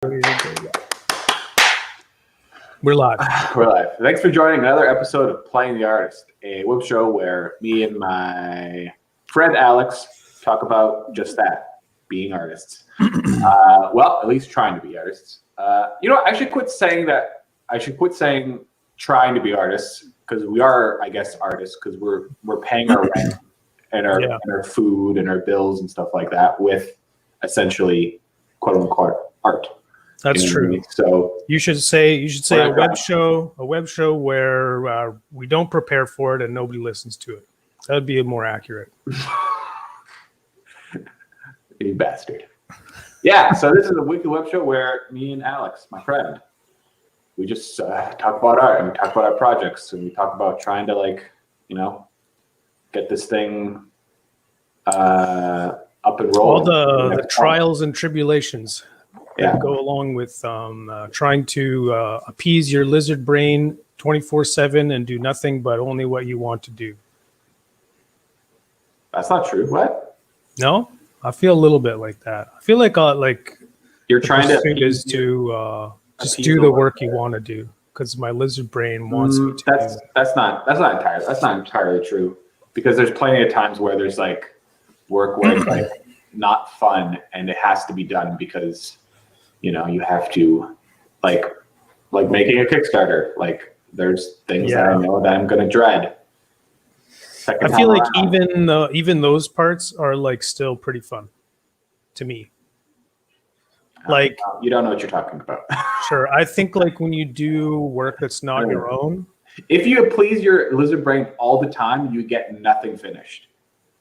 We're live. We're live. Thanks for joining another episode of Playing the Artist, a web show where me and my friend Alex talk about just that, being artists. Well, at least trying to be artists. I should quit saying that. I should quit saying trying to be artists, because we are, I guess, artists, because we're paying our rent and our food and our bills and stuff like that with essentially quote unquote art. That's true. I mean? So you should say a web show where we don't prepare for it and nobody listens to it. That would be more accurate. You bastard. Yeah, so this is a weekly web show where me and Alex, my friend, we just talk about art and we talk about our projects and we talk about trying to get this thing up and rolling. All the trials and tribulations. That go along with trying to appease your lizard brain 24/7 and do nothing but only what you want to do. That's not true. What? No, I feel a little bit like that. I feel like you're trying to just do the work you want to do because my lizard brain wants me to. That's not entirely true, because there's plenty of times where there's work where it's not fun and it has to be done because you have to like making a Kickstarter. There's things that I know that I'm going to dread. I feel like even those parts are still pretty fun to me. You don't know what you're talking about. Sure. I think when you do work that's not your own. If you please your lizard brain all the time, you get nothing finished.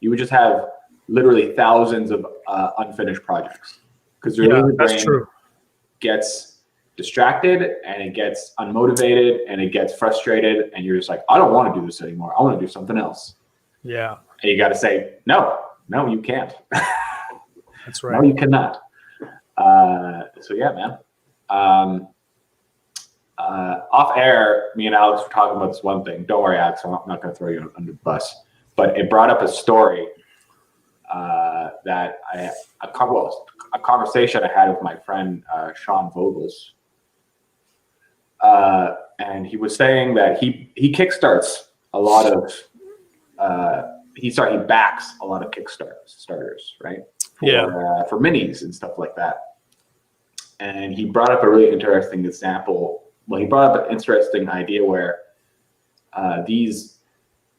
You would just have literally thousands of unfinished projects. Because your lizard brain gets distracted and it gets unmotivated and it gets frustrated and you're just like, I don't want to do this anymore. I want to do something else. Yeah. And you got to say, no, you can't. That's right. No, you cannot. So yeah, man. Off air, me and Alex were talking about this one thing. Don't worry, Alex, I'm not going to throw you under the bus. But it brought up a story that a conversation I had with my friend Sean Vogels, and he was saying that he kickstarts a lot of he backs a lot of Kickstarters, right? For minis and stuff like that. And he brought up a really interesting example. Well, he brought up an interesting idea where these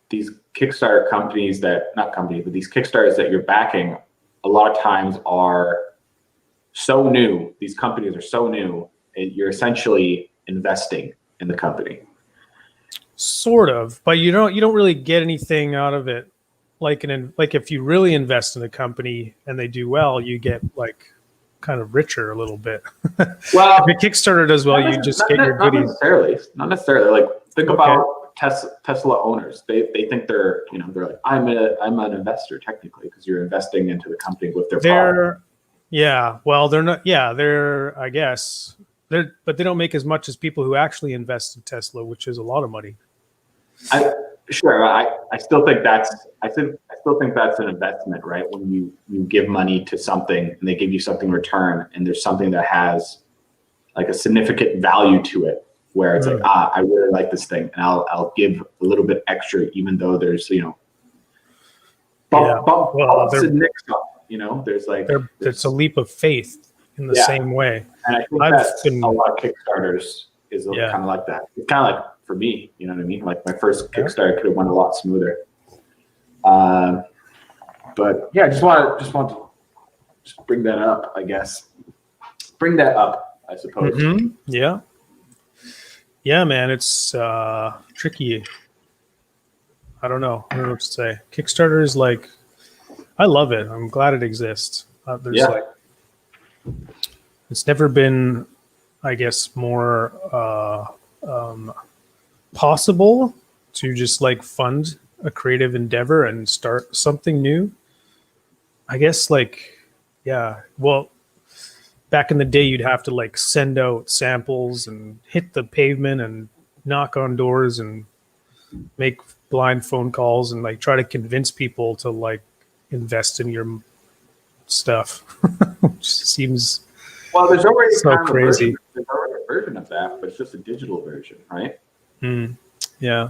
Kickstarter companies these Kickstarters that you're backing a lot of times are so new. These companies are so new. You're essentially investing in the company. Sort of, but you don't really get anything out of it. Like if you really invest in a company and they do well, you get kind of richer a little bit. Well, if your Kickstarter does well, you just get your goodies. Not necessarily. Think about Tesla owners. They think they're like, I'm an investor technically because you're investing into the company with their product. Yeah, well, they're not. Yeah, they're. I guess but they don't make as much as people who actually invest in Tesla, which is a lot of money. I still think that's an investment, right? When you give money to something and they give you something in return, and there's something that has a significant value to it, where it's I really like this thing, and I'll give a little bit extra, even though there's bumps and nicks up. There's it's a leap of faith in the same way. And I think that's a lot of Kickstarters is kind of like that. It's kind of like for me, you know what I mean? My first Kickstarter could have went a lot smoother. But yeah, I just want to bring that up, I guess. Bring that up, I suppose. Mm-hmm. Yeah. Yeah, man, it's tricky. I don't know what to say. Kickstarter is I love it. I'm glad it exists. It's never been, I guess, more possible to just fund a creative endeavor and start something new. I guess well, back in the day you'd have to send out samples and hit the pavement and knock on doors and make blind phone calls and try to convince people to invest in your stuff, which seems Well, there's already So kind of crazy. there's already a version of that, but it's just a digital version, right? Yeah.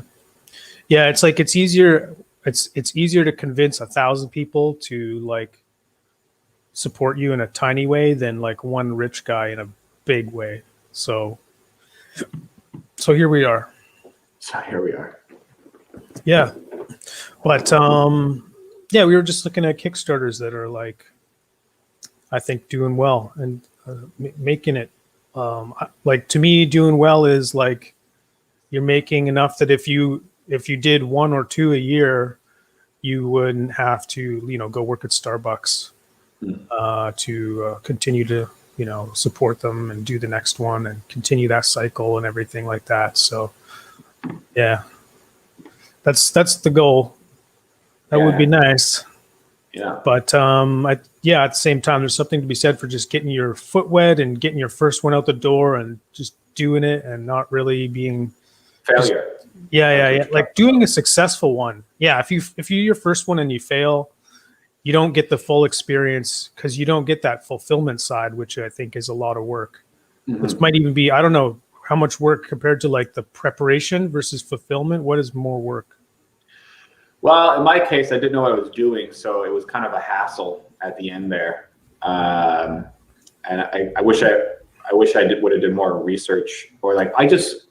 Yeah. It's like, it's easier. It's easier to convince 1,000 people to like support you in a tiny way than like one rich guy in a big way. So here we are. So here we are. Yeah. But yeah, we were just looking at Kickstarters that are like, I think doing well and making it like, to me, doing well is like you're making enough that if you did one or two a year, you wouldn't have to, go work at Starbucks to continue to, support them and do the next one and continue that cycle and everything like that. So yeah, that's the goal. That would be nice. Yeah. But at the same time, there's something to be said for just getting your foot wet and getting your first one out the door and just doing it and not really being Failure. Yeah. Like doing a successful one. Yeah. If you do your first one and you fail, you don't get the full experience because you don't get that fulfillment side, which I think is a lot of work. This might even be, I don't know how much work compared to like the preparation versus fulfillment. What is more work? Well, in my case, I didn't know what I was doing, so it was kind of a hassle at the end there. And I wish I would have done more research, or like I just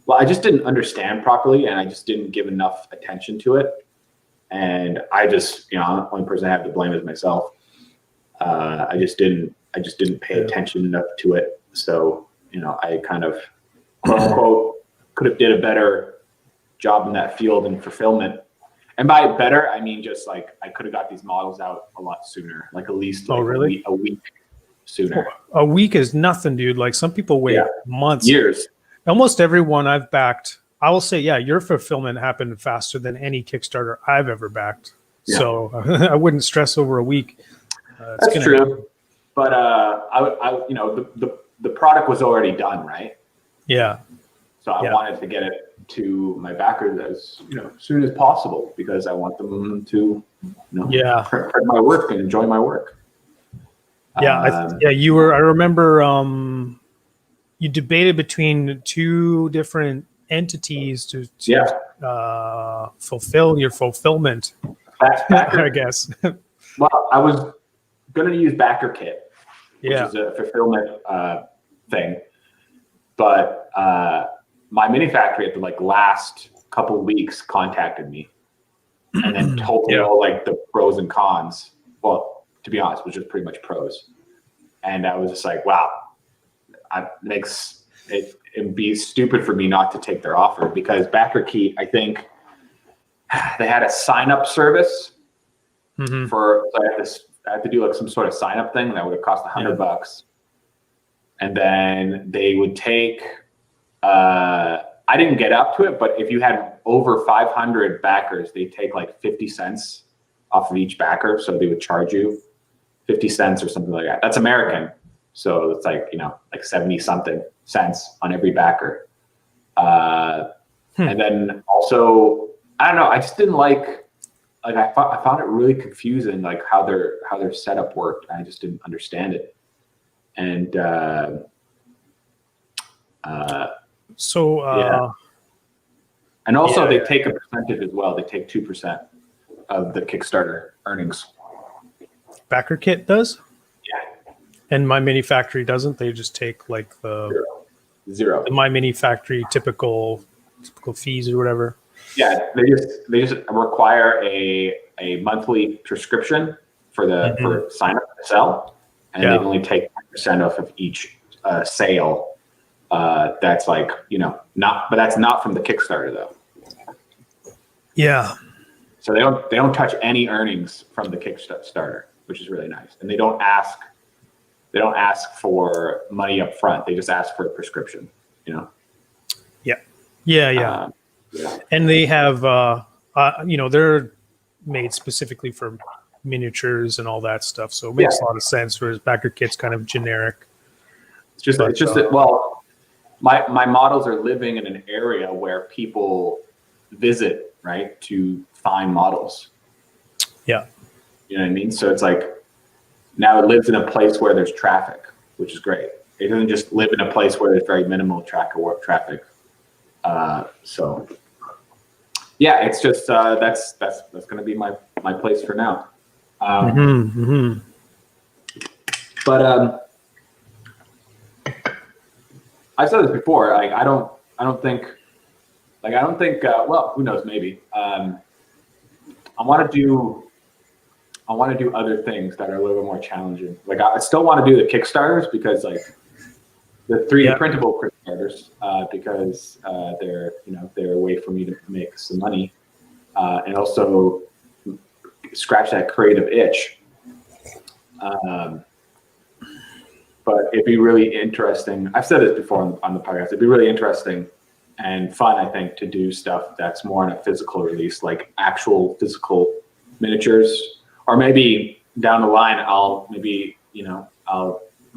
didn't understand properly, and I just didn't give enough attention to it. And I just, the only person I have to blame is myself. I just didn't pay attention enough to it. So, I kind of, quote unquote, could have did a better job in that field and fulfillment. And by better, I mean just like I could have got these models out a lot sooner, like at least like a week sooner. A week is nothing, dude. Like some people wait months, years. Almost everyone I've backed, I will say, your fulfillment happened faster than any Kickstarter I've ever backed. Yeah. So I wouldn't stress over a week. That's true. But the product was already done, right? Yeah. So I wanted to get it to my backers as soon as possible because I want them to print my work and enjoy my work. You were. I remember you debated between two different entities to fulfill your fulfillment. I guess. Well, I was going to use BackerKit, which is a fulfillment thing, but my mini factory at the last couple of weeks contacted me and then told me all the pros and cons. Well, to be honest, it was just pretty much pros. And I was just like, wow, it'd be stupid for me not to take their offer because BackerKit, I think they had a sign up service so I had to do some sort of sign up thing that would have cost $100. And then they would take, I didn't get up to it, but if you had over 500 backers, they take 50 cents off of each backer. So they would charge you 50 cents or something like that. That's American. So it's like 70 something cents on every backer. And then also, I don't know, I just didn't I found it really confusing, how their setup worked. I just didn't understand it. And, and also they take a percentage as well. They take 2% of the Kickstarter earnings. BackerKit does? Yeah. And My Mini Factory doesn't? They just take the zero. The My Mini Factory typical fees or whatever. Yeah, they just require a monthly prescription for for sign up to sell, and they only take 10% off of each sale. That's not, but that's not from the Kickstarter though. Yeah. So they don't touch any earnings from the Kickstarter, which is really nice. And they don't ask for money up front. They just ask for a prescription. Yeah. And they have, they're made specifically for miniatures and all that stuff. So it makes a lot of sense. Whereas BackerKit's kind of generic. It's just that, well, my models are living in an area where people visit, right, to find models. Yeah. You know what I mean? So it's now it lives in a place where there's traffic. which is great. It doesn't just live in a place where there's very minimal traffic. So yeah, it's just that's going to be my place for now. But I've said this before. Like I don't think. Well, who knows? Maybe. I want to do other things that are a little bit more challenging. Like I still want to do the Kickstarters because like the 3D printable Kickstarters because they're a way for me to make some money and also scratch that creative itch. But it'd be really interesting. I've said this before on the podcast. It'd be really interesting and fun, I think, to do stuff that's more on a physical release, like actual physical miniatures, or maybe down the line, I'll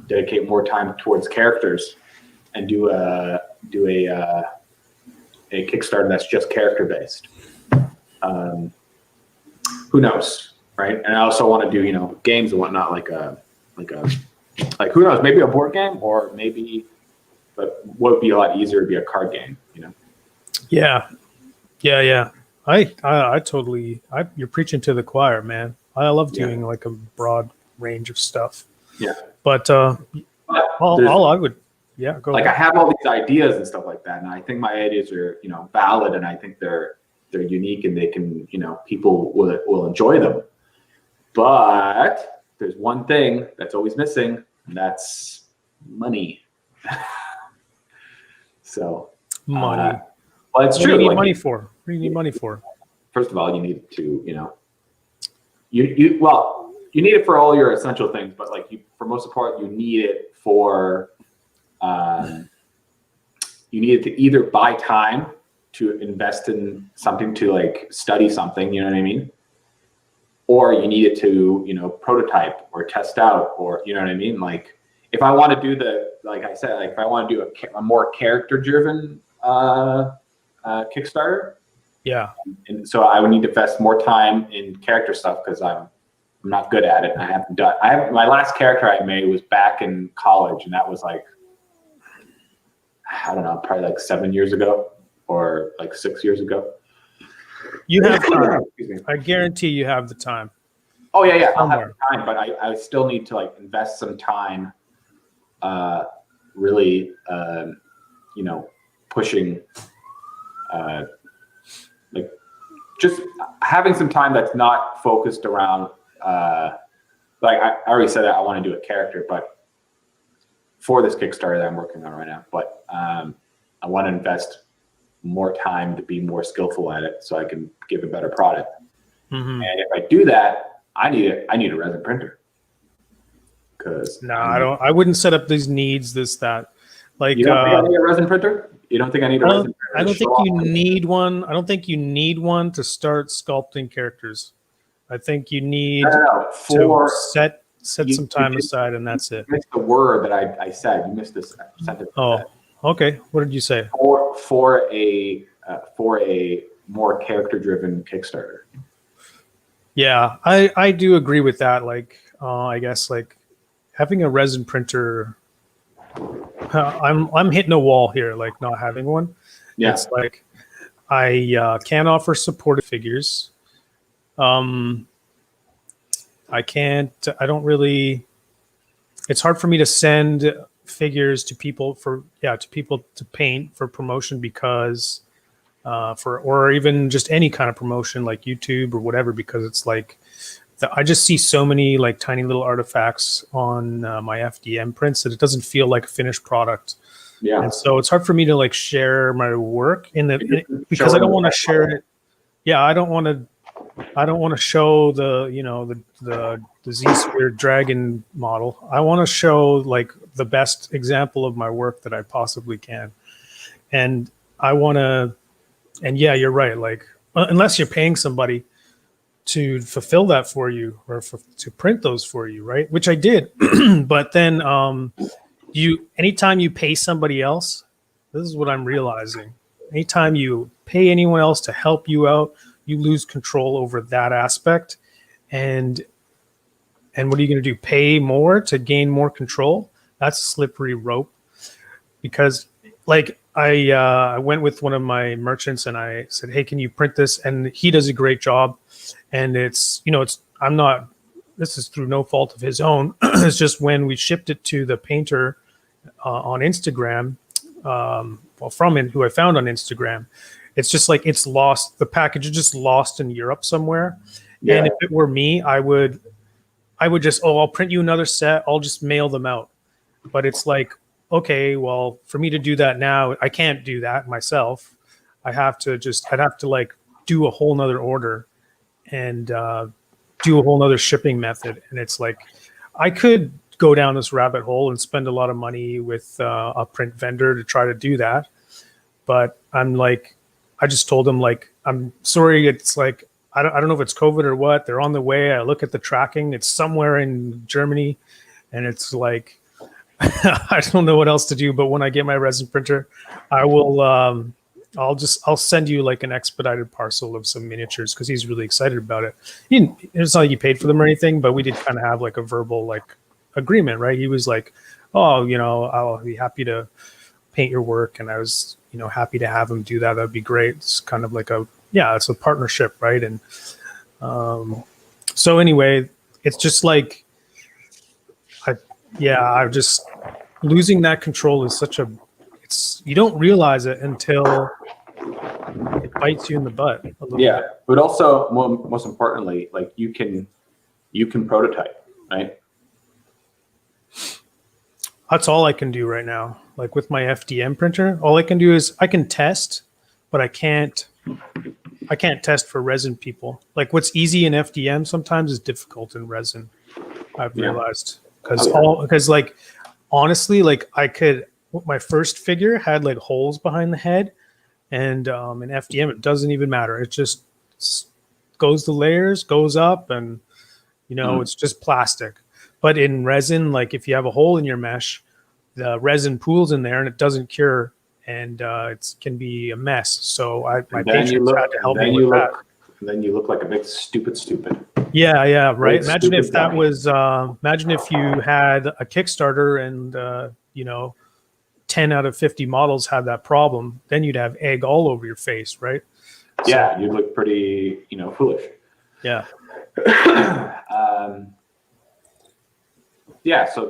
dedicate more time towards characters and do a Kickstarter that's just character based. Who knows, right? And I also want to do games and whatnot, like who knows, maybe a board game, or maybe, but what would be a lot easier would be a card game, Yeah. I totally. You're preaching to the choir, man. I love doing like a broad range of stuff. Yeah. But all I would, go like ahead. I have all these ideas and stuff like that, and I think my ideas are valid, and I think they're unique, and they can people will enjoy them. But there's one thing that's always missing, and that's money. So Money. Well, it's What do true. you need Like, money for? What do you need money for? first of all, you need to you need it for all your essential things, but like for most of the part, you need it for you need it to either buy time to invest in something, to like study something, you know what I mean? Or you need it to, prototype or test out, or, you know what I mean? Like if I want to do like I said, like if I want to do a more character driven Kickstarter. Yeah. And so I would need to invest more time in character stuff because I'm not good at it. I have my last character I made was back in college, and that was like, I don't know, probably like 7 years ago or like 6 years ago. You have time. I guarantee you have the time. Oh yeah. I'll have the time, but I still need to like invest some time, really, pushing, like just having some time that's not focused around, like I already said that I want to do a character, but for this Kickstarter that I'm working on right now, but I want to invest more time to be more skillful at it so I can give a better product. Mm-hmm. And if I do that, I need a resin printer. Because I wouldn't set up these needs, that. Like you don't think I need a resin printer? You don't think I need a resin printer? I don't think you need one. I don't think you need one to start sculpting characters. I think you need to set some time aside, and that's it. You missed the word that I said. You missed this sentence. Oh, okay. What did you say? For a more character-driven Kickstarter. Yeah, I do agree with that. Like, I guess like having a resin printer. I'm hitting a wall here, like not having one. Yeah. It's like I can't offer supported figures. I don't really. It's hard for me to send figures to people to paint for promotion because or even just any kind of promotion like YouTube or whatever, because it's like I just see so many like tiny little artifacts on my FDM prints that it doesn't feel like a finished product. Yeah. And so it's hard for me to like share my work because I don't want to share it. Yeah, I don't want to show the Z-Sphere dragon model. I want to show like the best example of my work that I possibly can. And I want to, and yeah, you're right. Like, unless you're paying somebody to fulfill that for you or to print those for you, right? Which I did. But then anytime you pay somebody else, this is what I'm realizing. Anytime you pay anyone else to help you out, you lose control over that aspect. And what are you going to do? Pay more to gain more control? that's a slippery rope, because like I went with one of my merchants and I said, hey, can you print this? And he does a great job. And it's, this is through no fault of his own. It's just when we shipped it to the painter on Instagram, from him, who I found on Instagram, it's just like it's lost. The package is just lost in Europe somewhere. Yeah. And if it were me, I would just, I'll print you another set. I'll just mail them out. But it's like, okay, well, for me to do that now, I can't do that myself. I'd have to like do a whole nother order and do a whole nother shipping method. And it's like, I could go down this rabbit hole and spend a lot of money with a print vendor to try to do that. But I'm like, I just told them, like, I'm sorry. It's like, I don't know if it's COVID or what. They're on the way. I look at the tracking. It's somewhere in Germany. And it's like, I don't know what else to do. But when I get my resin printer, I will, I'll send you like an expedited parcel of some miniatures, because he's really excited about it. It's not like he paid for them or anything, but we did kind of have like a verbal like agreement, right? He was like, oh, I'll be happy to paint your work. And I was, happy to have him do that. That'd be great. It's kind of like it's a partnership, right? And so anyway, it's just like, I just losing that control is you don't realize it until it bites you in the butt a little bit. But also most importantly, like you can prototype, right? That's all I can do right now. Like with my FDM printer, all I can do is I can test, but I can't test for resin people. Like what's easy in FDM sometimes is difficult in resin. I've realized because like honestly, like my first figure had like holes behind the head, and in FDM it doesn't even matter. It just goes the layers, goes up, and it's just plastic. But in resin, like if you have a hole in your mesh, the resin pools in there and it doesn't cure, and it can be a mess. So my patients had to help me with that. And then you look like a big stupid. Yeah, right. Imagine if that was. Imagine if you had a Kickstarter and 10 out of 50 models had that problem. Then you'd have egg all over your face, right? Yeah, you'd look pretty, foolish. Yeah. So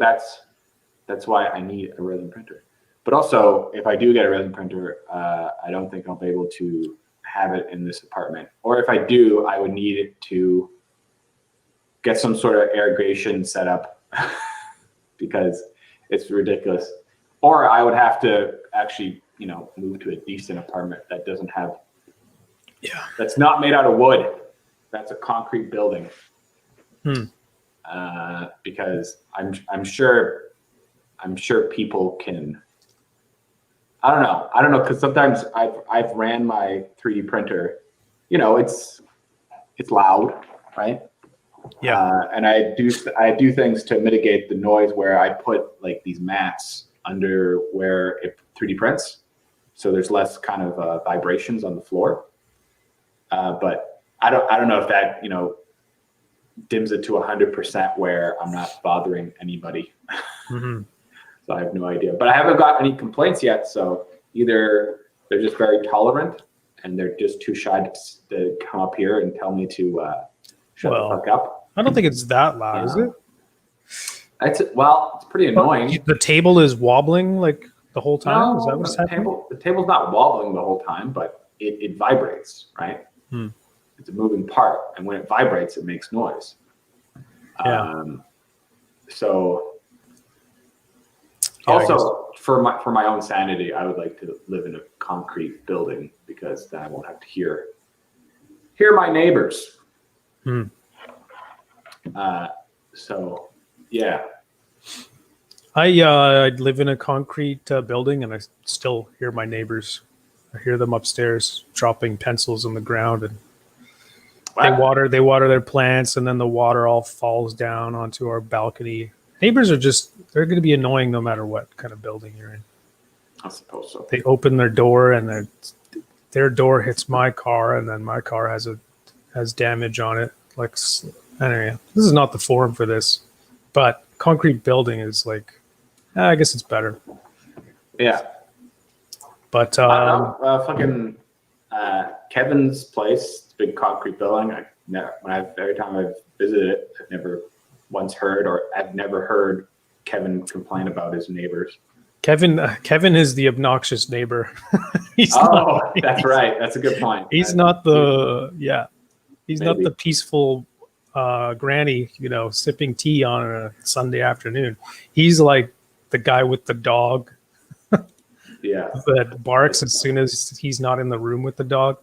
that's why I need a resin printer. But also, if I do get a resin printer, I don't think I'll be able to have it in this apartment. Or if I do, I would need it to get some sort of irrigation set up because it's ridiculous. Or I would have to actually, move to a decent apartment that doesn't have, that's not made out of wood. That's a concrete building. Because I'm sure people can. I don't know, because sometimes I've ran my 3D printer. It's loud, right? Yeah. And I do things to mitigate the noise where I put like these mats under where it 3D prints, so there's less kind of vibrations on the floor. But I don't know if that dims it to 100% where I'm not bothering anybody. Mm-hmm. So I have no idea, but I haven't got any complaints yet. So either they're just very tolerant and they're just too shy to come up here and tell me to shut the fuck up. I don't think it's that loud, is it? It's pretty annoying. The table is wobbling like the whole time? Is that what's happening? The table's not wobbling the whole time, but it vibrates, right? It's a moving part, and when it vibrates, it makes noise. So also for my own sanity, I would like to live in a concrete building because then I won't have to hear my neighbors. So yeah. I live in a concrete building, and I still hear my neighbors. I hear them upstairs dropping pencils on the ground, and they water their plants, and then the water all falls down onto our balcony. Neighbors they're going to be annoying no matter what kind of building you're in. I suppose so. They open their door, and their door hits my car, and then my car has damage on it. Like, anyway, this is not the forum for this, but concrete building is like, I guess it's better. Yeah. But fucking Kevin's place, big concrete building. Every time I've visited it, I've never once heard, or I've never heard Kevin complain about his neighbors. Kevin is the obnoxious neighbor. That's right. That's a good point. He's not the not the peaceful granny, sipping tea on a Sunday afternoon. He's like the guy with the dog. That barks as soon as he's not in the room with the dog.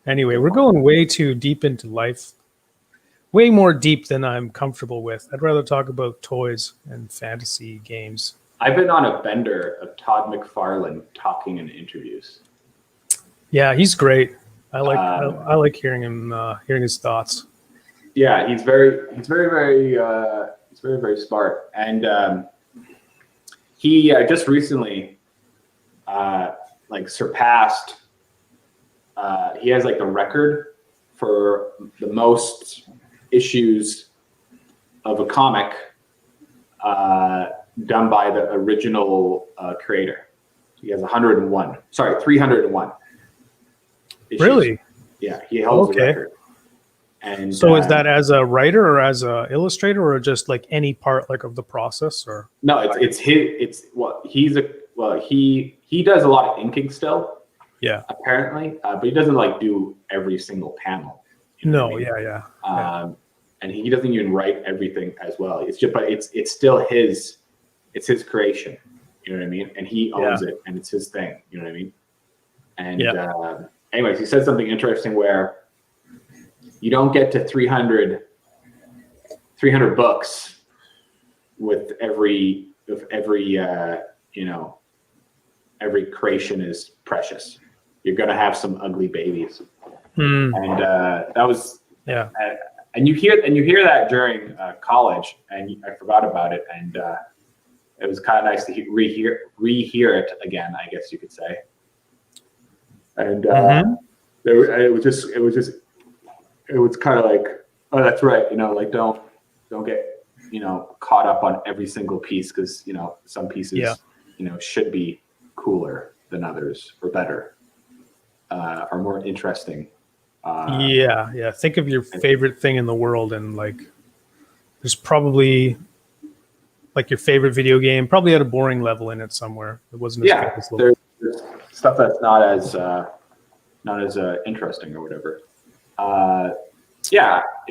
Anyway, we're going way too deep into life. Way more deep than I'm comfortable with. I'd rather talk about toys and fantasy games. I've been on a bender of Todd McFarlane talking in interviews. Yeah, he's great. I like hearing him, hearing his thoughts. Yeah, he's very smart, and he just recently surpassed. He has the record for the most issues of a comic done by the original creator. He has 101. Sorry, 301. Issues. Really? Yeah, he holds the record. And so is that as a writer or as a illustrator or just any part of the process or? No, he does a lot of inking still. Yeah. Apparently, but he doesn't do every single panel. No, yeah. And he doesn't even write everything as well. It's still his creation. You know what I mean? And he owns it, and it's his thing. You know what I mean? And anyways, he said something interesting where you don't get to 300 books with every creation is precious. You're gonna have some ugly babies, and that was and you hear that during college, and I forgot about it, and it was kind of nice to rehear it again, I guess you could say. And it was kind of oh, that's right, don't get caught up on every single piece, because some pieces should be cooler than others, or better, or more interesting. Think of your favorite thing in the world, and there's probably your favorite video game probably had a boring level in it somewhere. It wasn't as good as there's stuff that's not as interesting or whatever. I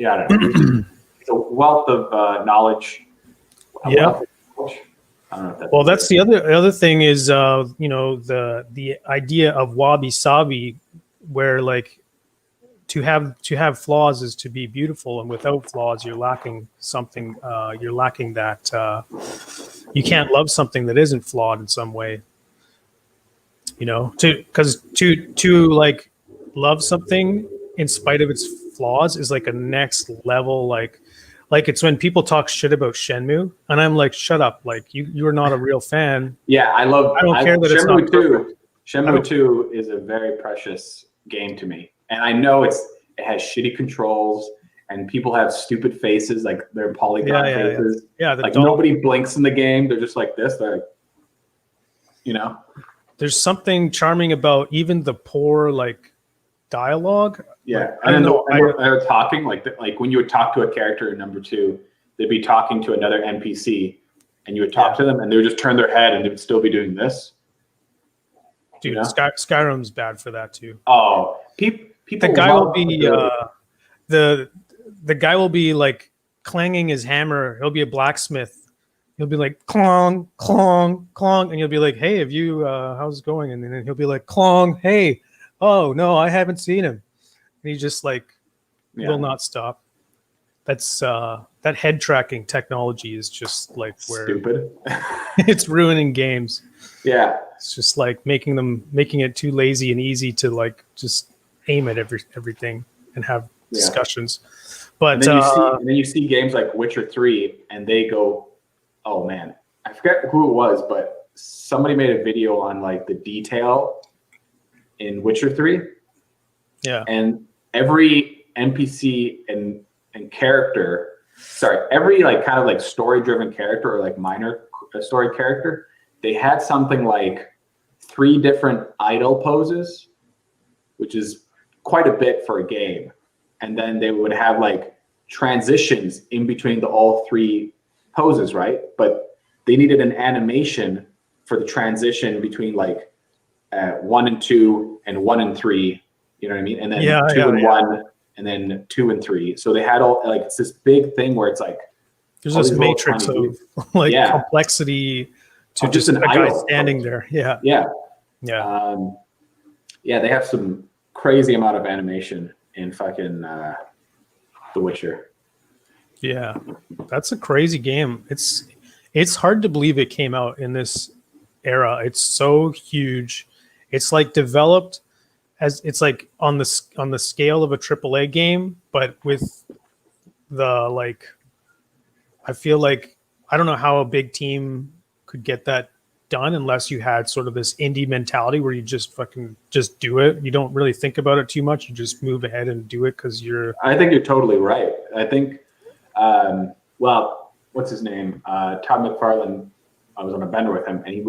don't know. It's a wealth of knowledge. I don't know if that's the other thing is the idea of Wabisabi, where to have flaws is to be beautiful, and without flaws you're lacking something. You're lacking that you can't love something that isn't flawed in some way. To love something in spite of its flaws is a next level. It's when people talk shit about Shenmue, and I'm like, shut up! You are not a real fan. Yeah, I don't care that Shenmue it's not 2. Shenmue 2 is a very precious game to me, and I know it has shitty controls, and people have stupid faces, they're polygon faces. Yeah, nobody blinks in the game. They're just like this. They're There's something charming about even the poor dialogue. Yeah, and they're talking when you would talk to a character in number 2, they'd be talking to another NPC, and you would talk to them, and they would just turn their head, and they would still be doing this. Dude, Skyrim's bad for that too. Oh, people. The guy will be the guy will be clanging his hammer. He'll be a blacksmith. He'll be clong, clong, clong, and you'll be hey, have you how's it going? And then he'll be clong, hey, oh no, I haven't seen him. And he just will not stop. That's that head tracking technology is just where stupid. It's ruining games. Yeah, it's just making it too lazy and easy to just aim at everything and have discussions. But and then you see games like Witcher 3, and they go, oh man, I forget who it was, but somebody made a video on the detail in Witcher 3. Yeah. And every NPC and character every like kind of like story driven character or like minor story character, they had something like 3 different idle poses, which is quite a bit for a game. And then they would have like transitions in between all 3 poses, right? But they needed an animation for the transition between like 1 and 2 and 1 and 3, you know what I mean? And then 2 and 1 and then 2 and 3. So they had all like, it's this big thing where it's like, there's this matrix of like complexity to just a guy standing there. Yeah. They have some crazy amount of animation in fucking The Witcher. Yeah, that's a crazy game. It's hard to believe it came out in this era. It's so huge. It's like developed as it's like on the scale of a AAA game, but with the like, I feel like I don't know how a big team could get that done unless you had sort of this indie mentality where you just do it. You don't really think about it too much. You just move ahead and do it because I think you're totally right. I think, well, what's his name? Todd McFarlane. I was on a bender with him, and he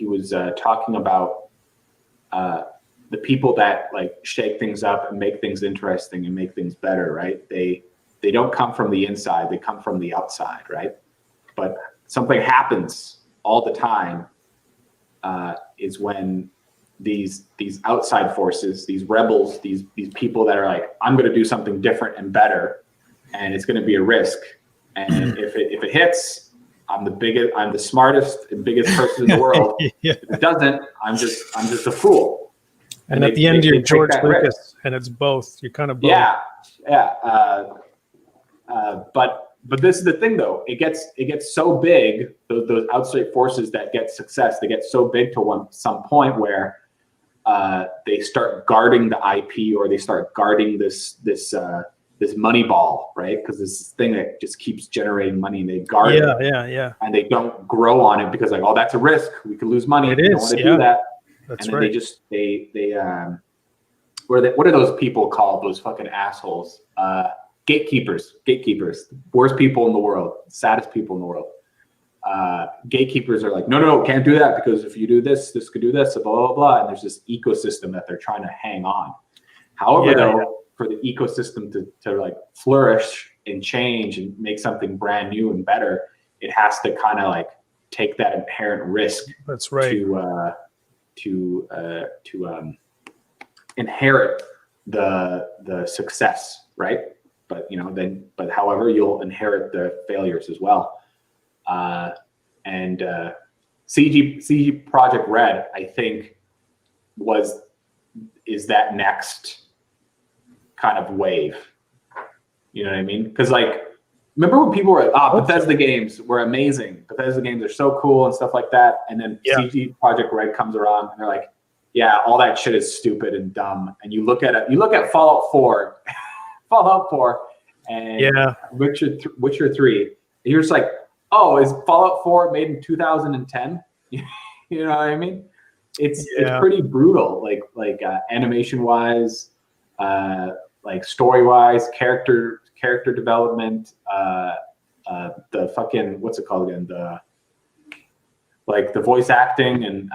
was talking about the people that like shake things up and make things interesting and make things better, right? They don't come from the inside; they come from the outside, right? But something happens all the time. Is when these outside forces, these rebels, these people that are like, I'm going to do something different and better, and it's going to be a risk. And if it hits, I'm the smartest and biggest person in the world. If it doesn't, I'm just a fool. And at the end, you're George Lucas, and it's both. You're kind of both. But this is the thing, though. It gets so big. Those outside forces that get success, they get so big to some point where they start guarding the IP, or they start guarding this money ball, right? Because this thing that just keeps generating money, and they guard it. And they don't grow on it because like, oh, that's a risk. We could lose money. It is. Don't want to do that. That's and then right. What are those people called? Those fucking assholes. Gatekeepers, worst people in the world, saddest people in the world. Gatekeepers are like, no, can't do that because if you do this, this could do this, blah, blah, blah. And there's this ecosystem that they're trying to hang on. However, for the ecosystem to like flourish and change and make something brand new and better, it has to kind of like take that inherent risk. That's right. To inherit the success, right? But however, you'll inherit the failures as well. And CG Project Red, I think, is that next kind of wave. You know what I mean? Because like, remember when people were like, Bethesda games were amazing. Bethesda games are so cool and stuff like that. And then CG Project Red comes around, and they're like, yeah, all that shit is stupid and dumb. And you look at Fallout 4. Fallout 4 and Witcher 3. And you're just like, oh, is Fallout 4 made in 2010? You know what I mean? It's pretty brutal, like animation wise, like story wise, character development, the fucking what's it called again? The voice acting and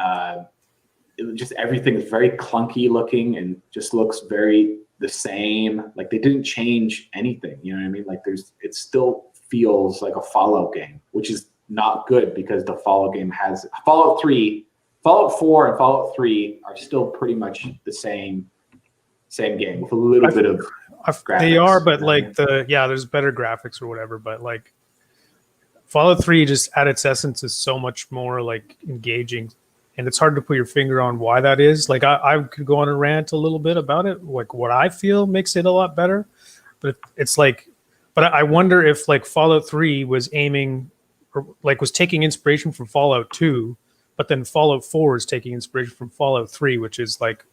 just everything is very clunky looking and just looks very the same. Like they didn't change anything, you know what I mean? Like it still feels like a Fallout game, which is not good because the Fallout game has Fallout 4 and Fallout 3 are still pretty much the same game with a little bit of graphics. They are, but like there's better graphics or whatever, but like Fallout 3 just at its essence is so much more like engaging. And it's hard to put your finger on why that is. Like I could go on a rant a little bit about it, like what I feel makes it a lot better. But it's like, but I wonder if like Fallout 3 was aiming or like was taking inspiration from Fallout 2, but then Fallout 4 is taking inspiration from Fallout 3, which is like,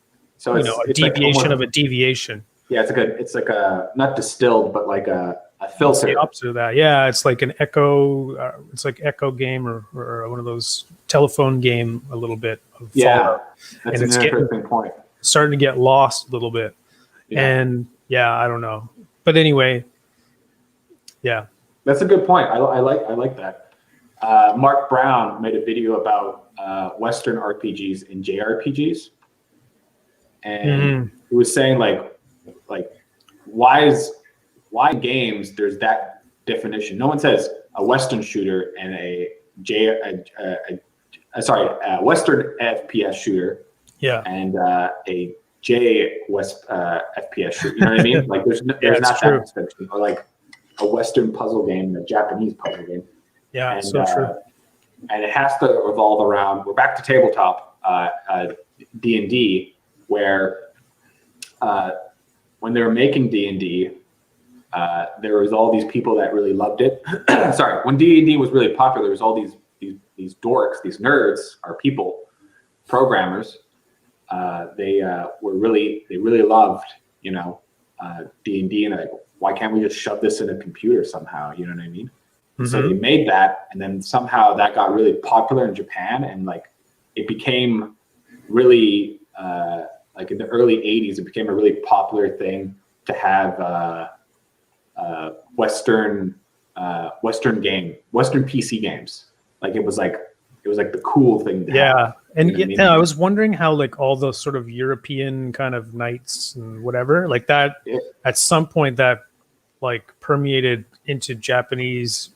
a deviation like of a deviation. Yeah, it's like a not distilled, but like a filter. It's the opposite of that. Yeah, it's like an echo. It's like echo game or one of those telephone game a little bit. Of Fallout. That's an interesting point. Starting to get lost a little bit, and I don't know. But anyway, But That's a good point. I like that. Mark Brown made a video about Western RPGs and JRPGs, and he was saying like why in games there's that definition. No one says a Western shooter and a Western FPS shooter, and a FPS shooter. You know what I mean? Like there's not that distinction. Or like a Western puzzle game and a Japanese puzzle game. Yeah, and, so true. And it has to revolve around. We're back to tabletop D&D, where when they were making D&D, there was all these people that really loved it. Sorry, when D&D was really popular, there was all these dorks, these nerds, are people, programmers. They really loved, D&D, and like, why can't we just shove this in a computer somehow? You know what I mean? So they made that, and then somehow that got really popular in Japan, and like it became really like in the early 80s, it became a really popular thing to have Western PC games. Like it was like the cool thing to have. And I was wondering how like all the sort of European kind of knights and whatever like that at some point that like permeated into Japanese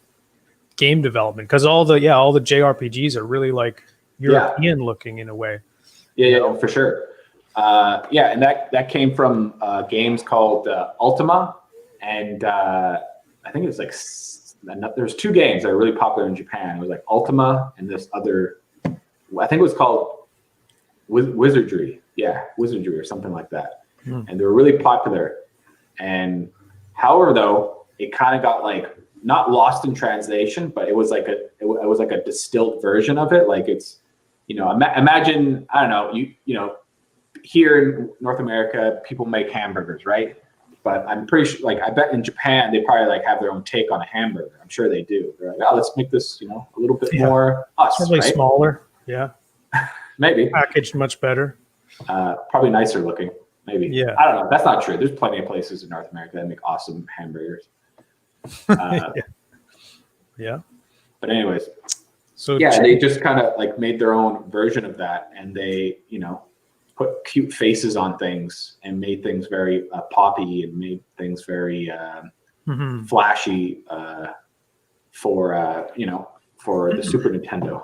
game development, because all the JRPGs are really like European looking in a way. Yeah, for sure. And that came from games called Ultima, and I think it's like there's two games that are really popular in Japan. It was like Ultima and this other, I think it was called Wizardry. Yeah, Wizardry or something like that. And they were really popular. And however, though, it kind of got like not lost in translation, but it was like a distilled version of it. Like it's, imagine, I don't know, here in North America, people make hamburgers, right? But I'm pretty sure, like, I bet in Japan, they probably like have their own take on a hamburger. I'm sure they do. They're like, oh, let's make this, a little bit more us, probably right? Smaller. Yeah. Maybe. Packaged much better. Probably nicer looking. Maybe. Yeah. I don't know. That's not true. There's plenty of places in North America that make awesome hamburgers. Yeah. But anyways. So they just kind of like made their own version of that, and they, put cute faces on things and made things very poppy and made things very flashy for the Super Nintendo.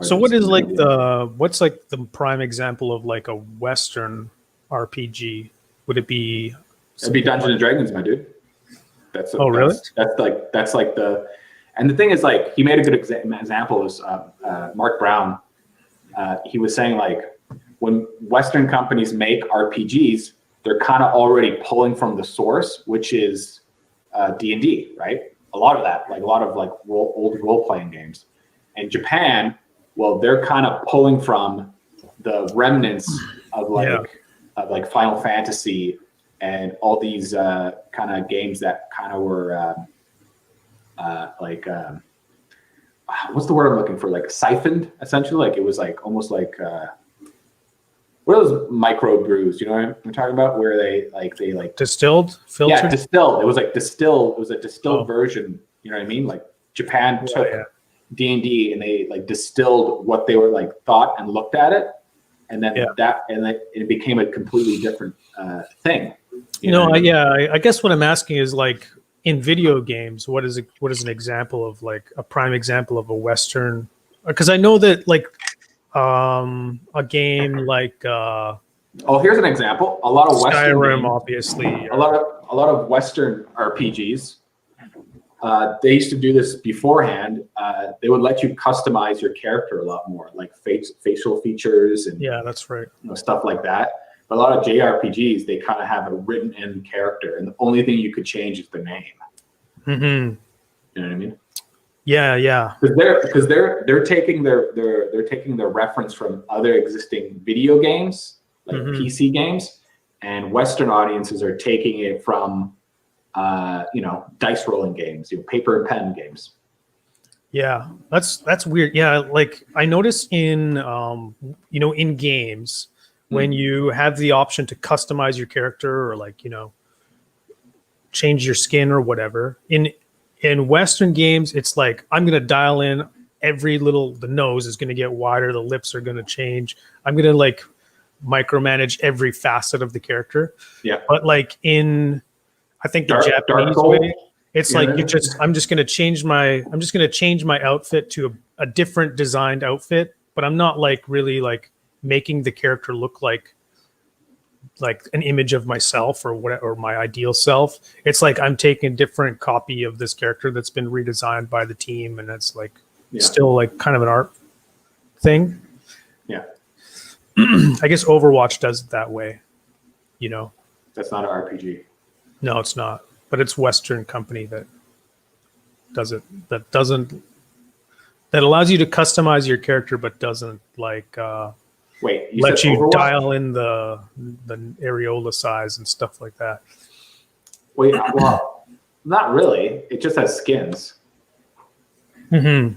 So what is like what's like the prime example of like a Western RPG? Would it be? It'd be Dungeons and Dragons, my dude. Really? That's like the, and the thing is like he made a good example is Mark Brown. He was saying like, when Western companies make RPGs, they're kind of already pulling from the source, which is D&D, right? A lot of that, like a lot of like old role-playing games. And Japan, well, they're kind of pulling from the remnants of like Final Fantasy and all these kind of games that kind of were what's the word I'm looking for? Like siphoned, essentially. Like it was like almost like what are those micro brews? You know what I'm talking about? Where they distilled, filtered? Yeah, distilled. It was like distilled. It was a distilled version. You know what I mean? Like Japan took D&D and they like distilled what they were like thought and looked at it, and then it became a completely different thing. I guess what I'm asking is like in video games, what is an example of like a prime example of a Western? Because I know that like. A game like here's an example. A lot of Western Skyrim, games, obviously. A lot of Western RPGs. They used to do this beforehand. They would let you customize your character a lot more, like facial features and that's right. Stuff like that. But a lot of JRPGs, they kind of have a written-in character, and the only thing you could change is the name. You know what I mean? Yeah. Because they're taking their reference from other existing video games, like PC games, and Western audiences are taking it from dice rolling games, paper and pen games. Yeah, that's weird. Yeah, like I notice in in games when you have the option to customize your character or like change your skin or whatever in Western games, it's like I'm going to dial in every little, the nose is going to get wider, the lips are going to change. I'm going to like micromanage every facet of the character. Yeah. But like in, I think the Dark Japanese gold? way, it's like I'm just going to change my outfit to a different designed outfit, but I'm not like really like making the character look like an image of myself or whatever, or my ideal self. It's like I'm taking a different copy of this character that's been redesigned by the team, and it's like still like kind of an art thing. Yeah. I guess Overwatch does it that way, you know. That's not an RPG. No, it's not. But it's Western company that does it. That allows you to customize your character, but doesn't like Wait, let you Overwatch? dial in the areola size and stuff like that. Wait, well, not really. It just has skins. Mm-hmm.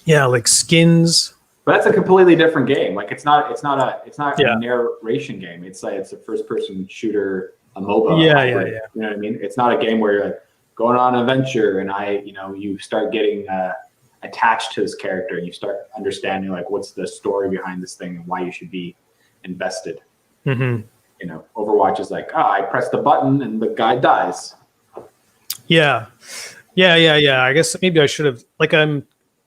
Yeah, like skins. But that's a completely different game. Like it's not Yeah. a narration game. It's like it's a first person shooter, a MOBA. Yeah. You know what I mean? It's not a game where you're like going on an adventure and you start getting attached to this character and you start understanding like what's the story behind this thing and why you should be invested. Mm-hmm. You know, Overwatch is like, I press the button and the guy dies. Yeah. I guess maybe I should have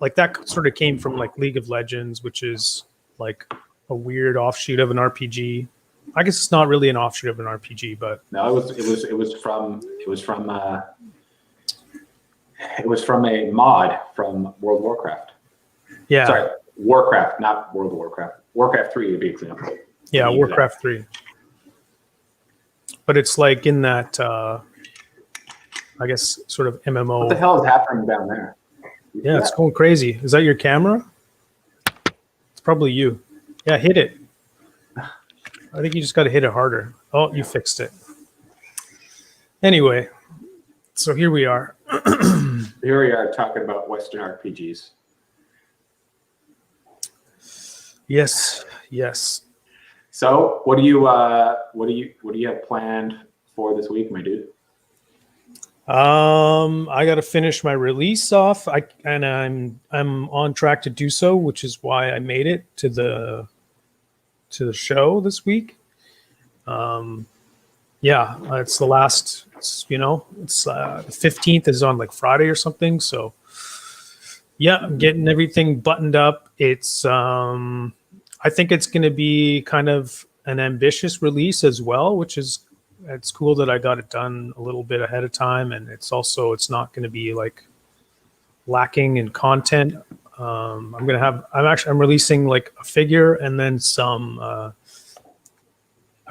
like that sort of came from like League of Legends, which is like a weird offshoot of an RPG. I guess it's not really an offshoot of an RPG, but no, it was from a mod from World of Warcraft. Yeah. Sorry, Warcraft, not World of Warcraft. Warcraft 3 would be example. Yeah, Warcraft 3. But it's like in that, I guess, sort of MMO. What the hell is happening down there? Yeah, it's going crazy. Is that your camera? It's probably you. Yeah, hit it. I think you just got to hit it harder. Oh, you fixed it. Anyway, so here we are. Here we are talking about Western RPGs. Yes. So, what do you have planned for this week, my dude? I got to finish my release off. I'm on track to do so, which is why I made it to the show this week. It's the last. It's the 15th is on like Friday or something. So yeah, I'm getting everything buttoned up. It's I think it's going to be kind of an ambitious release as well, which is. It's cool that I got it done a little bit ahead of time, and it's not going to be like lacking in content. I'm releasing like a figure and then a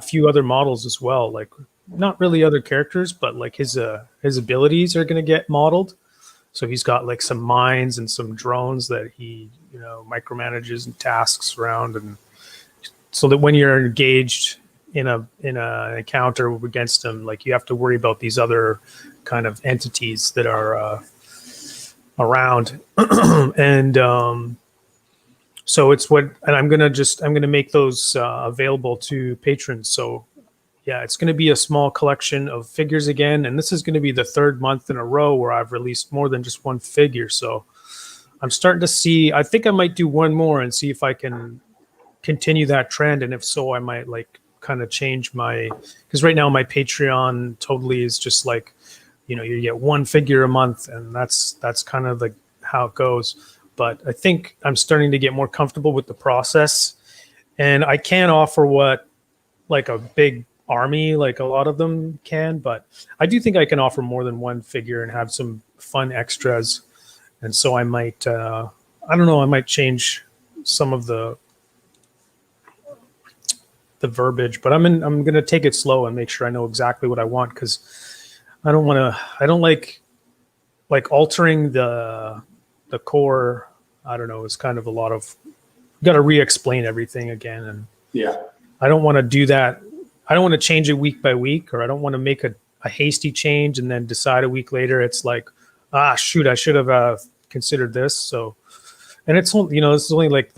few other models as well. Like not really other characters, but like his abilities are going to get modeled. So he's got like some mines and some drones that he micromanages and tasks around, and so that when you're engaged in an encounter against him, like you have to worry about these other kind of entities that are around. And so I'm gonna make those available to patrons. So yeah, it's gonna be a small collection of figures again, and this is gonna be the third month in a row where I've released more than just one figure. So I'm starting to see. I think I might do one more and see if I can continue that trend, and if so, I might like kind of change because right now my Patreon totally is just like, you get one figure a month, and that's kind of like how it goes. But I think I'm starting to get more comfortable with the process, and I can't offer what like a big army like a lot of them can, but I do think I can offer more than one figure and have some fun extras. And so I might I might change some of the verbiage, but I'm going to take it slow and make sure I know exactly what I want, because I don't like altering the core. I don't know. It's kind of a lot of, you got to re-explain everything again. And yeah, I don't want to do that. I don't want to change it week by week, or I don't want to make a hasty change and then decide a week later it's like, shoot, I should have considered this. So, and it's only, this is only like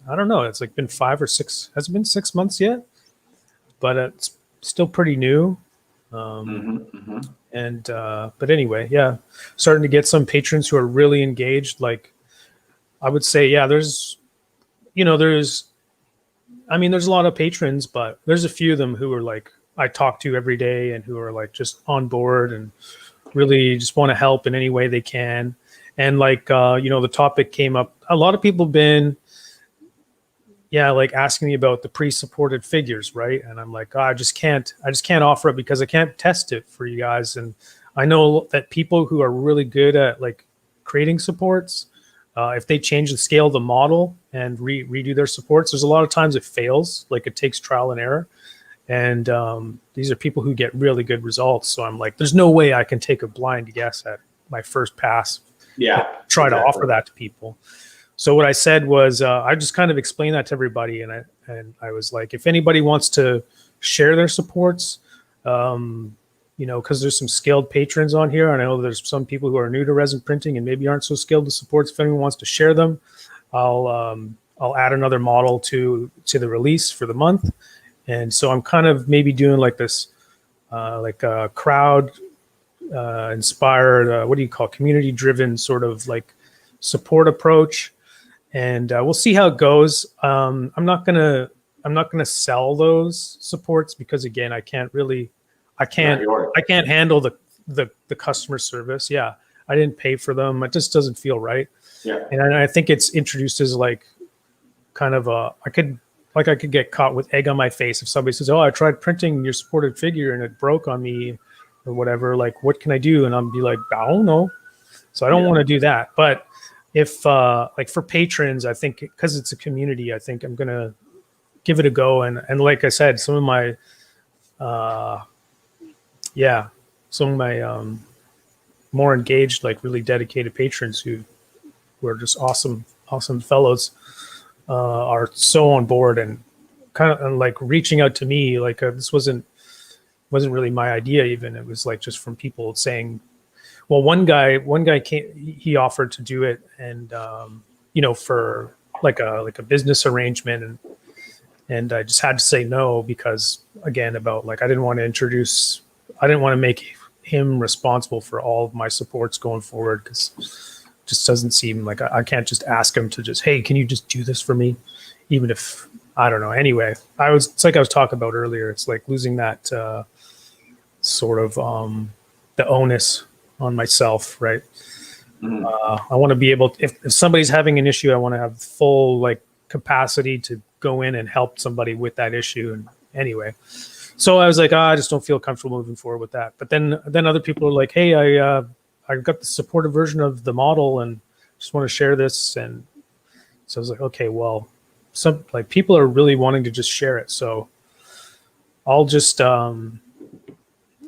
I don't know. It's like been 5 or 6. Has it been 6 months yet? But it's still pretty new. And but anyway, yeah, starting to get some patrons who are really engaged. Like I would say, yeah, there's there's a lot of patrons, but there's a few of them who are like I talk to every day and who are like just on board and really just want to help in any way they can. And like the topic came up. A lot of people have been like asking me about the pre-supported figures, right? And I'm like, I just can't offer it because I can't test it for you guys. And I know that people who are really good at like creating supports, if they change the scale of the model and redo their supports, there's a lot of times it fails, like it takes trial and error. And these are people who get really good results. So I'm like, there's no way I can take a blind guess at my first pass. Try to offer that to people. So what I said was, I just kind of explained that to everybody, and I was like, if anybody wants to share their supports, because there's some skilled patrons on here, and I know there's some people who are new to resin printing and maybe aren't so skilled with supports. If anyone wants to share them, I'll add another model to the release for the month. And so I'm kind of maybe doing like this, like a crowd inspired, what do you call, community driven sort of like support approach. And we'll see how it goes. I'm not gonna sell those supports because again, I can't handle the customer service. Yeah, I didn't pay for them. It just doesn't feel right. Yeah, and I think it's introduced as like kind of I could get caught with egg on my face if somebody says, "Oh, I tried printing your supported figure and it broke on me," or whatever. Like, what can I do? And I'll be like, I don't know. So I don't want to do that. But if like for patrons, I think because it's a community, I think I'm gonna give it a go. And like I said, some of my more engaged, like really dedicated patrons who are just awesome fellows are so on board and kind of like reaching out to me. Like this wasn't really my idea even. It was like just from people saying, well, one guy came, he offered to do it, and for like a business arrangement, and I just had to say no because again, about like I didn't want to make him responsible for all of my supports going forward, because it just doesn't seem like I can't just ask him to just, hey, can you just do this for me, even if I don't know. Anyway, it's like I was talking about earlier. It's like losing that sort of the onus on myself, right? I want to be able to, if somebody's having an issue, I want to have full like capacity to go in and help somebody with that issue. And anyway, so I was like, I just don't feel comfortable moving forward with that. But then other people are like, hey, I got the supported version of the model and just want to share this. And so I was like, okay, well, some like people are really wanting to just share it. So I'll just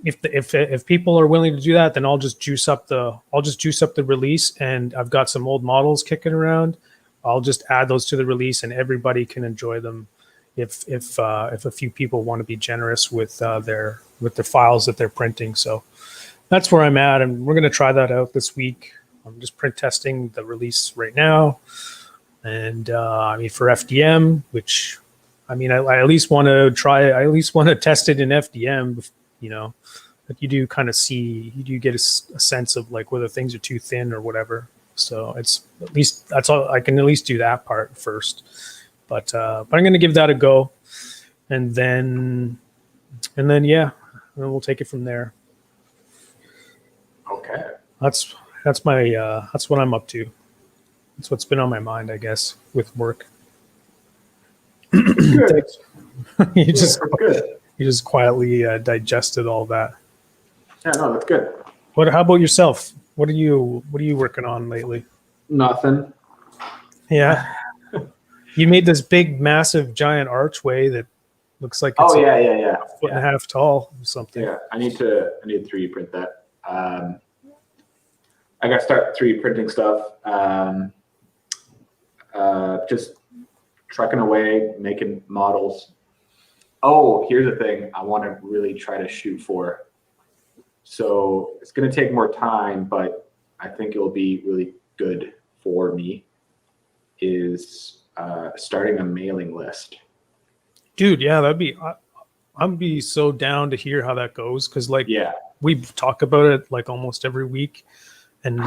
if people are willing to do that, then I'll just juice up the release. And I've got some old models kicking around. I'll just add those to the release, and everybody can enjoy them. If a few people want to be generous with their files that they're printing. So that's where I'm at, and we're going to try that out this week. I'm just print testing the release right now, and I mean for FDM, which I mean I at least want to try. I at least want to test it in FDM. But you do kind of see, you do get a sense of like whether things are too thin or whatever. So it's at least that's all I can at least do that part first. But I'm going to give that a go, and then yeah, and then we'll take it from there. Okay. That's my that's what I'm up to. That's what's been on my mind, I guess, with work. Good. You just quietly digested all that. Yeah, no, that's good. How about yourself? What are you working on lately? Nothing. Yeah. You made this big, massive, giant archway that looks like it's a foot and a half tall or something. Yeah, I need to 3D print that. I got to start 3D printing stuff. Just trucking away, making models. Oh, here's the thing I want to really try to shoot for. So it's going to take more time, but I think it will be really good for me, is starting a mailing list. Dude, yeah, that'd be I'm be so down to hear how that goes, because like Yeah. we talk about it like almost every week, and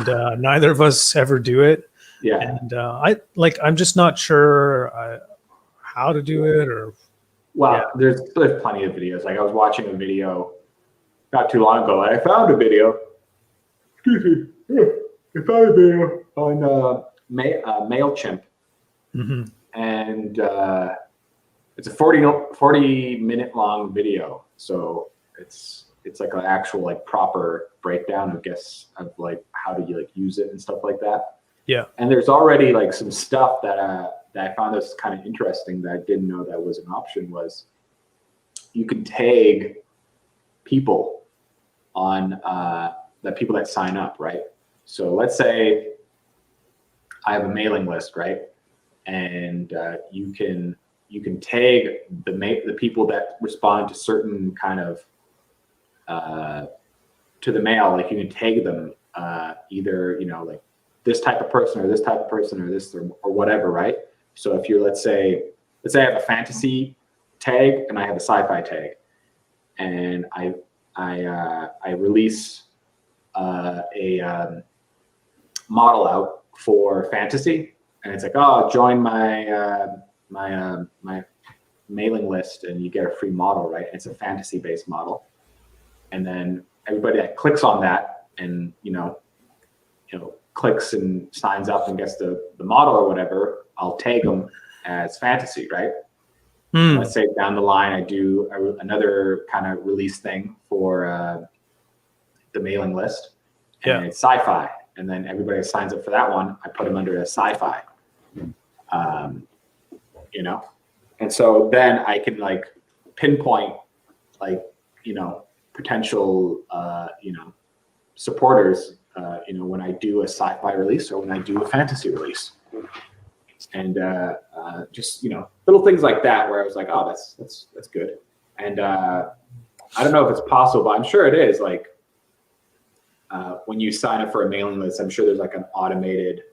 neither of us ever do it. Yeah. And I'm just not sure how to do it, or Well, there's plenty of videos. Like I was watching a video not too long ago, and I found a video. Excuse me. I found a video on MailChimp, Mhm. and it's a 40-minute long video. So it's like an actual like proper breakdown, I guess, of like how do you like use it and stuff like that. Yeah. And there's already like some stuff that I found this kind of interesting that I didn't know that was an option. Was you can tag people on the people that sign up, right? So let's say I have a mailing list, right? And you can tag the people that respond to certain kind of to the mail. Like you can tag them either, you know, like this type of person or this type of person or this or whatever, right? So if you're, let's say I have a fantasy tag and I have a sci-fi tag, and I release a model out for fantasy, and it's like, oh, join my my mailing list and you get a free model, right? And it's a fantasy based model, and then everybody that clicks on that and you know clicks and signs up and gets the model or whatever, I'll tag them as fantasy, right? Let's say down the line I do another kind of release thing for the mailing list, and it's sci-fi, and then everybody that signs up for that one, I put them under a sci-fi, you know, and so then I can like pinpoint like potential supporters when I do a sci-fi release or when I do a fantasy release, and just little things like that where I was like, oh, that's good. And I don't know if it's possible, but I'm sure it is. Like when you sign up for a mailing list, I'm sure there's like an automated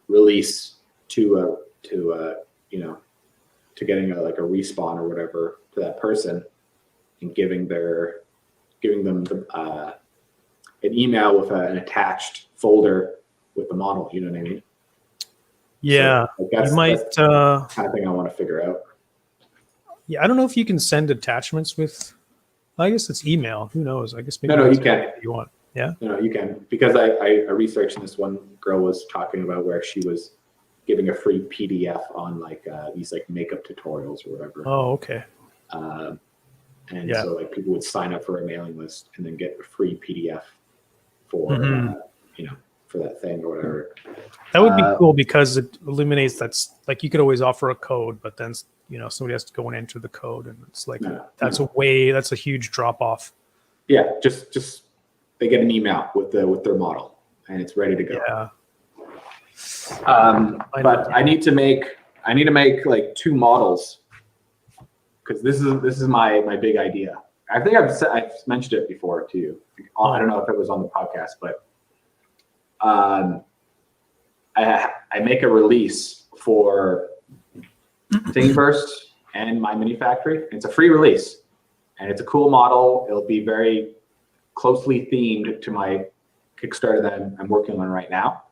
release to getting like a respawn or whatever to that person, and giving them an email with an attached folder with the model. You know what I mean? Yeah. So, like, that's the kind of thing I want to figure out. Yeah, I don't know if you can send attachments with. I guess it's email. Who knows? I guess maybe no, you can. If you want? Yeah. No, you can, because I researched, and this one girl was talking about where she was giving a free PDF on like these like makeup tutorials or whatever. Oh, okay. So like people would sign up for a mailing list and then get a free PDF for for that thing or whatever. That would be cool, because it eliminates like you could always offer a code, but then somebody has to go and enter the code, and it's like that's a huge drop off. Yeah, just they get an email with their model and it's ready to go. Yeah. But I need to make like 2 models, because this is my big idea. I think I've mentioned it before to you. I don't know if it was on the podcast, but I make a release for Thingiverse and My Mini Factory. It's a free release, and it's a cool model. It'll be very closely themed to my Kickstarter that I'm working on right now.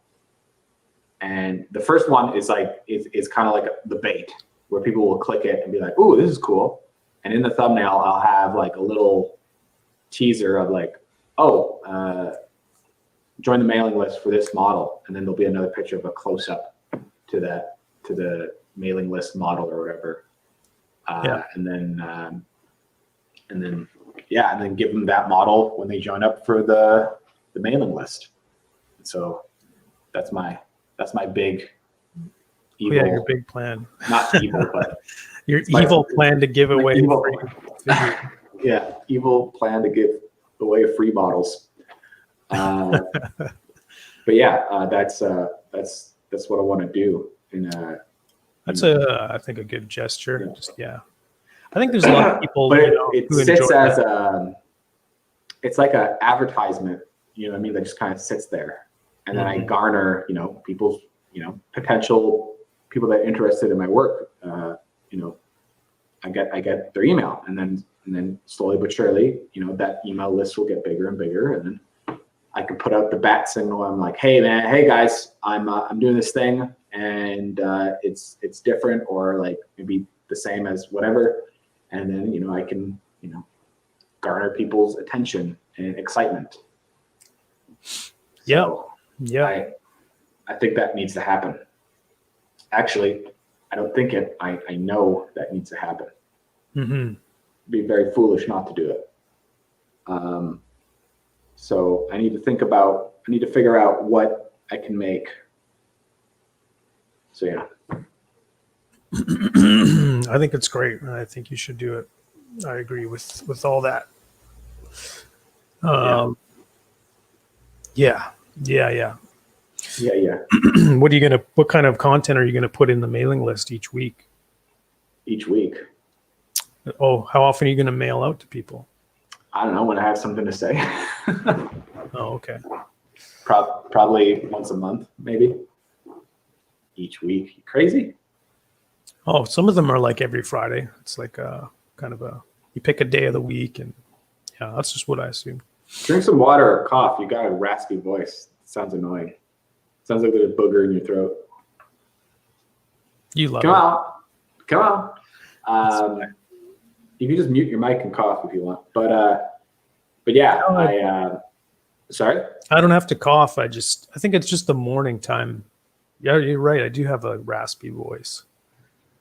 And the first one is like is kind of like the bait, where people will click it and be like, "Ooh, this is cool." And in the thumbnail, I'll have like a little teaser of like, "Oh, join the mailing list for this model," and then there'll be another picture of a close up to the mailing list model or whatever. And then give them that model when they join up for the mailing list. And so that's my big evil. Yeah, your big plan. Not evil, but your evil plan to give away. Evil plan to give away free models. But yeah, that's what I want to do. That's I think a good gesture. Yeah. I think there's a lot of people. But it sits as it's like an advertisement. You know what I mean? That just kind of sits there, and then I garner people's potential people that are interested in my work. I get their email, and then slowly but surely, that email list will get bigger and bigger, and then I can put out the bat signal. I'm like, hey man, hey guys, I'm doing this thing, and it's different, or like maybe the same as whatever, and then I can garner people's attention and excitement. Yeah, So yeah. I think that needs to happen. Actually, I don't think it. I know that needs to happen. Mm-hmm. Be very foolish not to do it. So I need to figure out what I can make. So yeah. I think it's great. I think you should do it. I agree with all that. Yeah. What kind of content are you gonna put in the mailing list each week? Each week. Oh, how often are you gonna mail out to people? I don't know, when I have something to say. Oh, okay. Probably once a month, maybe. Each week. You crazy? Oh, some of them are like every Friday. It's like you pick a day of the week, and yeah, that's just what I assume. Drink some water or cough. You got a raspy voice. It sounds annoying. Sounds like there's a booger in your throat. You love it. Come on. You can just mute your mic and cough if you want. But yeah, sorry? I don't have to cough. I think it's just the morning time. Yeah, you're right. I do have a raspy voice.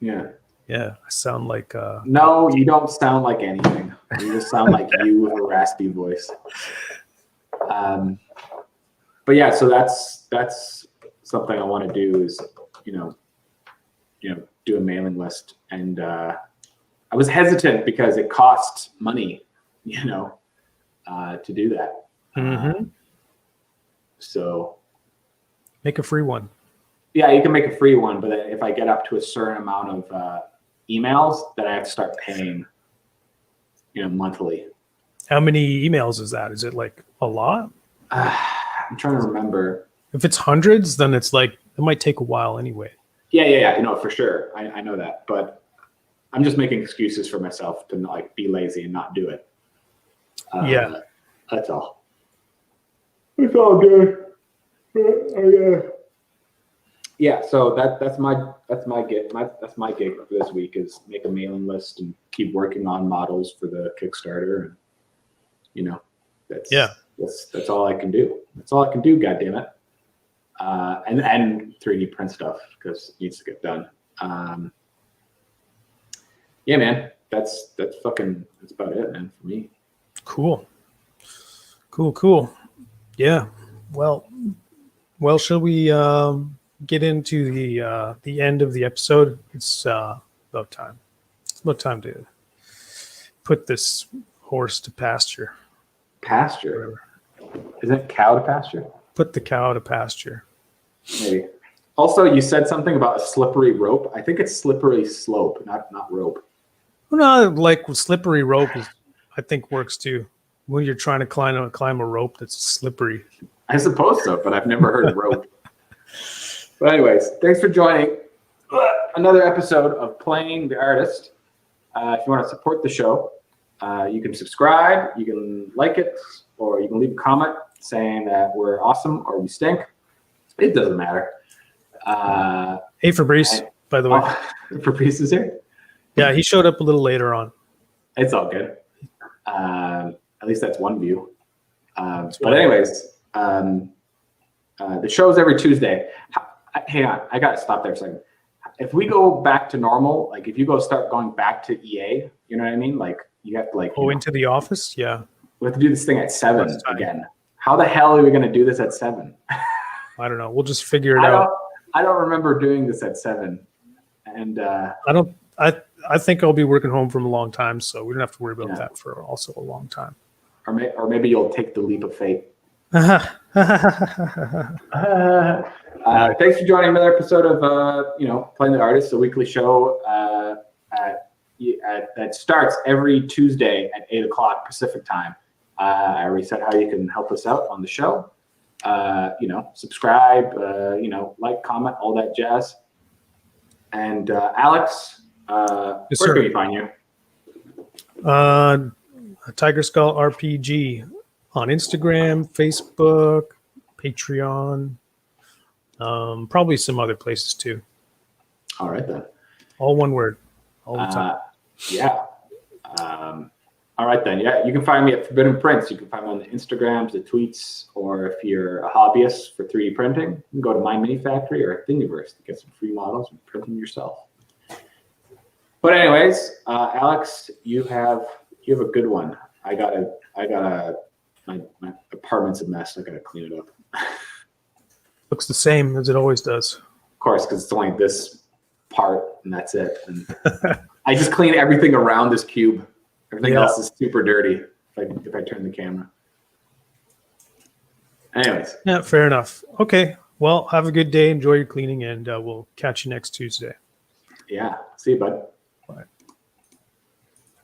Yeah. Yeah, I sound like no, you don't sound like anything. You just sound like you with a raspy voice. But yeah, so that's something I want to do is, do a mailing list. And I was hesitant because it costs money, to do that. Mm-hmm. So make a free one. Yeah, you can make a free one, but if I get up to a certain amount of emails, then I have to start paying, monthly. How many emails is that? Is it like a lot? I'm trying to remember. If it's hundreds, then it's like it might take a while anyway. Yeah. For sure. I know that, but I'm just making excuses for myself to like be lazy and not do it. Yeah, that's all. It's all good. Yeah, so that's my gig. That's my gig for this week is make a mailing list and keep working on models for the Kickstarter, and that's all I can do. That's all I can do. God damn it. And 3D print stuff because it needs to get done. Yeah, man, that's about it, man, for me. Cool. Yeah. Well, shall we get into the end of the episode? It's about time. It's about time to put this horse to pasture. Pasture? Isn't it cow to pasture? Put the cow to pasture. Maybe. Also, you said something about a slippery rope. I think it's slippery slope, not rope. Well, no, like slippery rope I think works too. When you're trying to climb a rope that's slippery. I suppose so, but I've never heard of rope. But anyways, thanks for joining another episode of Playing the Artist. If you want to support the show, you can subscribe, you can like it, or you can leave a comment saying that we're awesome or we stink. It doesn't matter. Hey, Fabrice, by the way. Fabrice is here? Yeah, he showed up a little later on. It's all good. At least that's one view. But anyways, the show's every Tuesday. Hang on, I got to stop there for a second. If we go back to normal, like if you start going back to EA, you know what I mean? Like you have to into the office? Yeah. We have to do this thing at 7 again. How the hell are we going to do this at 7? I don't know. We'll just figure it out. I don't remember doing this at 7. And I think I'll be working home from a long time, so we don't have to worry about that for also a long time. Or maybe you'll take the leap of faith. Thanks for joining another episode of Playing the Artist, a weekly show that starts every Tuesday at 8:00 Pacific time. I already said how you can help us out on the show. Subscribe, like, comment, all that jazz. And Alex, Yes, Where sir. can we find you? Tiger Skull RPG on Instagram, Facebook, Patreon, probably some other places too. All right then. All one word, all the time. Yeah. All right then. Yeah, you can find me at Forbidden Prints. You can find me on the Instagrams, the tweets, or if you're a hobbyist for 3D printing, you can go to My Mini Factory or Thingiverse to get some free models and print them yourself. But anyways, Alex, you have a good one. My apartment's a mess. I gotta clean it up. Looks the same as it always does. Of course, because it's only this part and that's it. And I just clean everything around this cube. Everything else is super dirty if I turn the camera. Anyways. Yeah, fair enough. Okay. Well, have a good day. Enjoy your cleaning, and we'll catch you next Tuesday. Yeah. See you, bud.